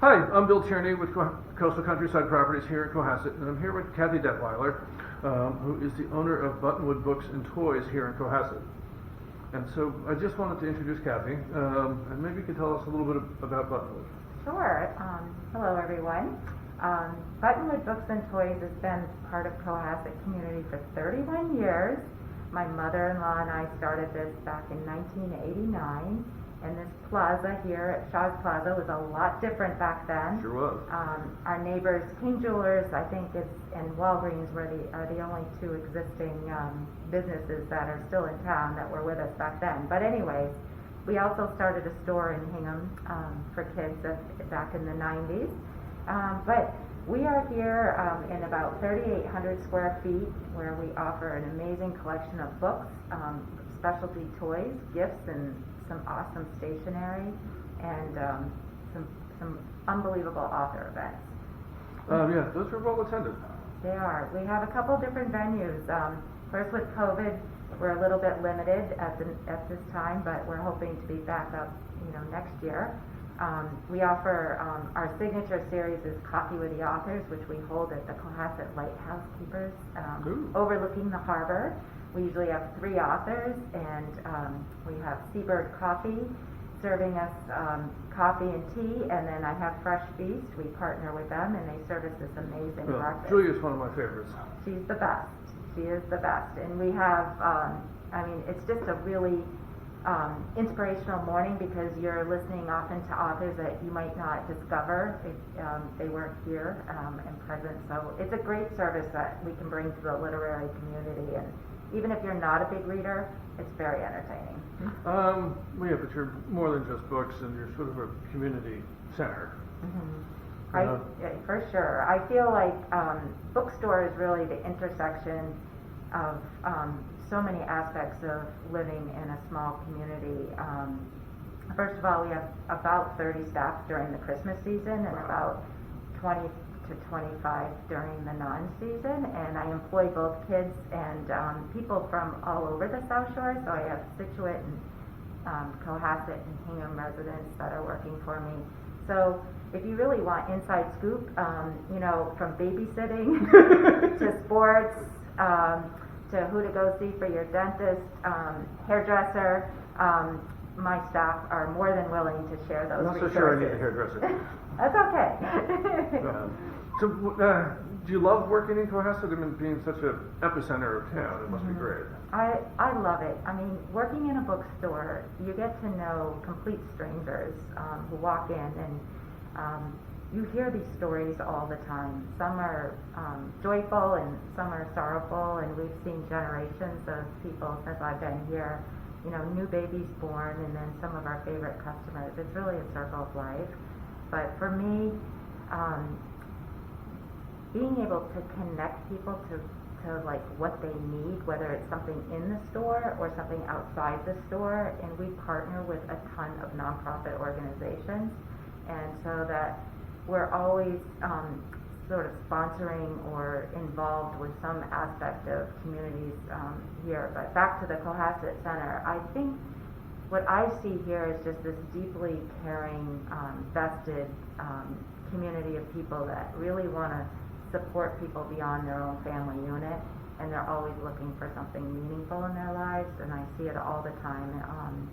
Hi, I'm Bill Tierney with Coastal Countryside Properties here in Cohasset, and I'm here with Kathy Detwiler, who is the owner of Buttwoond Books and Toys here in Cohasset. And so I just wanted to introduce Kathy, and maybe you could tell us a little bit about Buttonwood. Sure. Hello, everyone. Buttonwood Books and Toys has been part of Cohasset community for 31 years. My mother-in-law and I started this back in 1989. And this plaza here at Shaw's Plaza was a lot different back then. Sure was. Our neighbors, King Jewelers, I think, and Walgreens are the only two existing businesses that are still in town that were with us back then. But anyways, we also started a store in Hingham for kids back in the 90s. But we are here in about 3,800 square feet, where we offer an amazing collection of books, specialty toys, gifts, and some awesome stationery, and some unbelievable author events. Yeah, those are well attended. They are. We have a couple different venues. First, with COVID, we're a little bit limited at this time, but we're hoping to be back up, next year. We offer our signature series is Coffee with the Authors, which we hold at the Cohasset Lighthouse Keepers, overlooking the harbor. We usually have 3 authors, and we have Seabird Coffee serving us coffee and tea, and then I have Fresh Feast. We partner with them, and they service this amazing breakfast. Julia's one of my favorites. She's the best. She is the best. And we have, it's just a really inspirational morning, because you're listening often to authors that you might not discover if they weren't here and present. So it's a great service that we can bring to the literary community, and even if you're not a big reader, it's very entertaining. But you're more than just books, and you're sort of a community center. Mm-hmm. For sure. I feel like bookstore is really the intersection of so many aspects of living in a small community. First of all, we have about 30 staff during the Christmas season, and about 20 to 25 during the non-season, and I employ both kids and people from all over the South Shore. So I have Scituate and Cohasset and Hingham residents that are working for me. So if you really want inside scoop, from babysitting to sports, to who to go see for your dentist, hairdresser, my staff are more than willing to share those resources. I'm not so sure I need a hairdresser. That's okay. So, do you love working in Cohasset? I mean, being such an epicenter of town, it must be great. I love it. I mean, working in a bookstore, you get to know complete strangers who walk in, and you hear these stories all the time. Some are joyful, and some are sorrowful, and we've seen generations of people since I've been here. New babies born, and then some of our favorite customers. It's really a circle of life. But for me, being able to connect people to like what they need, whether it's something in the store or something outside the store, and we partner with a ton of nonprofit organizations, and so that we're always sort of sponsoring or involved with some aspect of communities here. But back to the Cohasset Center, I think what I see here is just this deeply caring, vested community of people that really want to support people beyond their own family unit, and they're always looking for something meaningful in their lives, and I see it all the time.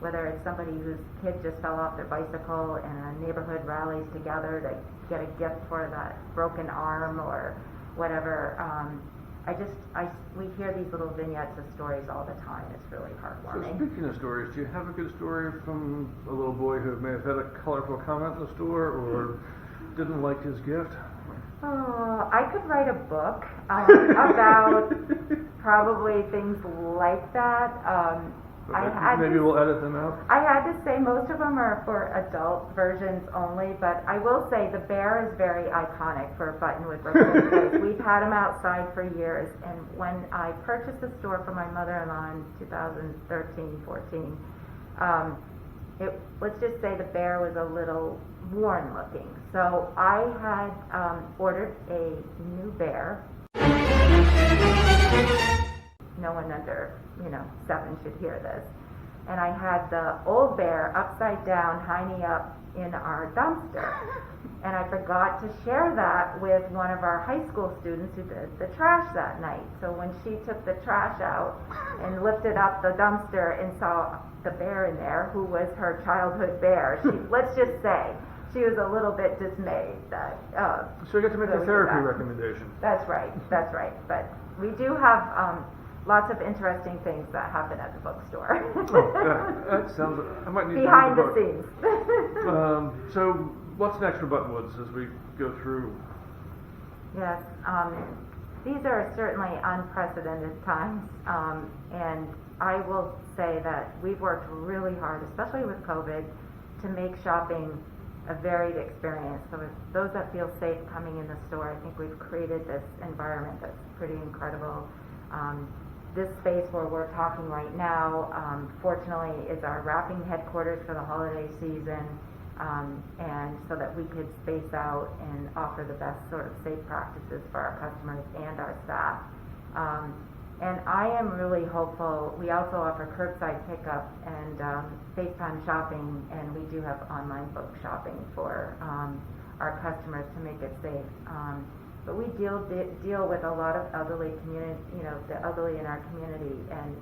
Whether it's somebody whose kid just fell off their bicycle and a neighborhood rallies together to get a gift for that broken arm or whatever, we hear these little vignettes of stories all the time. It's really heartwarming. So speaking of stories, do you have a good story from a little boy who may have had a colorful comment in the store or didn't like his gift? Oh, I could write a book about probably things like that. Maybe we'll edit them out. I had to say most of them are for adult versions only, but I will say the bear is very iconic for Buttonwood Books and Toys. We've had him outside for years, and when I purchased the store for my mother-in-law in 2013-14, let's just say the bear was a little worn looking. So I had ordered a new bear. No one under 7 should hear this. And I had the old bear upside down, high knee up, in our dumpster. And I forgot to share that with one of our high school students who did the trash that night. So when she took the trash out and lifted up the dumpster and saw the bear in there, who was her childhood bear, she, let's just say, she was a little bit dismayed that. So you get to make a therapy recommendation. That's right. But we do have lots of interesting things that happen at the bookstore. That sounds. I might need behind to the read scenes. So what's next for Buttonwoods as we go through? Yes, these are certainly unprecedented times, and I will say that we've worked really hard, especially with COVID, to make shopping a varied experience. So if those that feel safe coming in the store, I think we've created this environment that's pretty incredible. This space where we're talking right now, fortunately, is our wrapping headquarters for the holiday season, and so that we could space out and offer the best sort of safe practices for our customers and our staff. And I am really hopeful. We also offer curbside pickup and FaceTime shopping, and we do have online book shopping for our customers to make it safe. But we deal with a lot of elderly community, the elderly in our community, and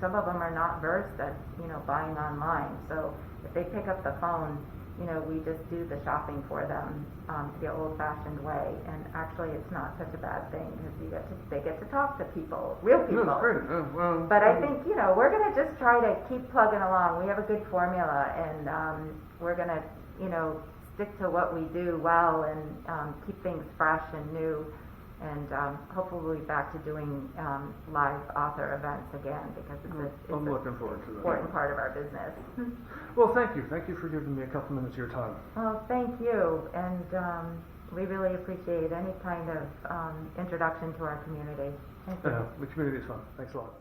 some of them are not versed at, buying online. So if they pick up the phone, we just do the shopping for them the old-fashioned way. And actually, it's not such a bad thing because they get to talk to people, real people. No, that's great. Well, but I think we're going to just try to keep plugging along. We have a good formula, and we're going to stick to what we do well and keep things fresh and new, and hopefully we'll be back to doing live author events again, because I'm looking forward to that. Important part of our business. Well, thank you for giving me a couple minutes of your time. Well, thank you, and we really appreciate any kind of introduction to our community. Thank you. The community is fun. Thanks a lot.